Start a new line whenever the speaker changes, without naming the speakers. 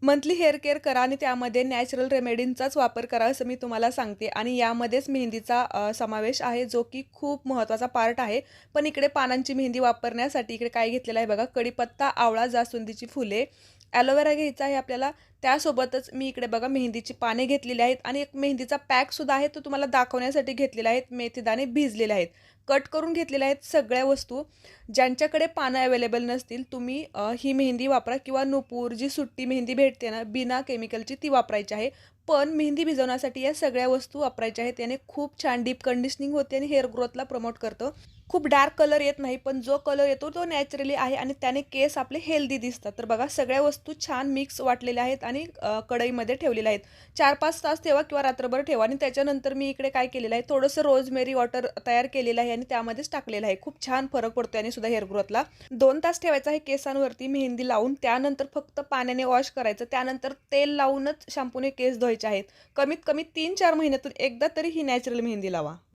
Monthly hair care करा आणि त्यामध्ये नॅचरल रेमेडींचाच वापर करा असं मी तुम्हाला सांगते आणि यामध्येच मेहंदीचा समावेश आहे जो की खूप महत्त्वाचा पार्ट आहे. पण इकडे पानांची मेहंदी वापरण्यासाठी इकडे काय घेतलेलं आहे बघा, कढीपत्ता, आवळा, जास्वंदीची फुले, ॲलोवेरा घ्यायचा आहे आपल्याला. त्यासोबतच मी इकडे बघा मेहंदीची पाने घेतलेली आहेत आणि एक मेहंदीचा पॅकसुद्धा आहे, तो तुम्हाला दाखवण्यासाठी घेतलेला आहे. मेथीदाणे भिजलेले आहेत, कट करून घेतलेल्या आहेत सगळ्या वस्तू. ज्यांच्याकडे पानं अवेलेबल नसतील तुम्ही ही मेहंदी वापरा किंवा नुपूर जी सुट्टी मेहंदी भेटते ना बिना केमिकलची ती वापरायची आहे. पण मेहंदी भिजवण्यासाठी या सगळ्या वस्तू वापरायच्या आहेत. याने खूप छान डीप कंडिशनिंग होते आणि हेअर ग्रोथला प्रमोट करतं. खूप डार्क कलर येत नाही, पण जो कलर येतो तो नॅचरली आहे आणि त्याने केस आपले हेल्दी दिसतात. तर बघा सगळ्या वस्तू छान मिक्स वाटलेल्या आहेत आणि कढईमध्ये ठेवलेल्या आहेत. 4-5 तास ठेवा किंवा रात्रभर ठेवा आणि त्याच्यानंतर मी इकडे काय केलेलं आहे, थोडंसं रोजमेरी वॉटर तयार केलेलं आहे आणि त्यामध्येच टाकलेलं आहे. खूप छान फरक पडतो आणि सुद्धा हेअर ग्रोथला. 2 तास ठेवायचं आहे केसांवरती मेहंदी लावून. त्यानंतर फक्त पाण्याने वॉश करायचं. त्यानंतर तेल लावूनच शॅम्पूने केस धुवायचे आहेत. कमीत कमी 3-4 महिन्यातून एकदा तरी ही नॅचरल मेहंदी लावा.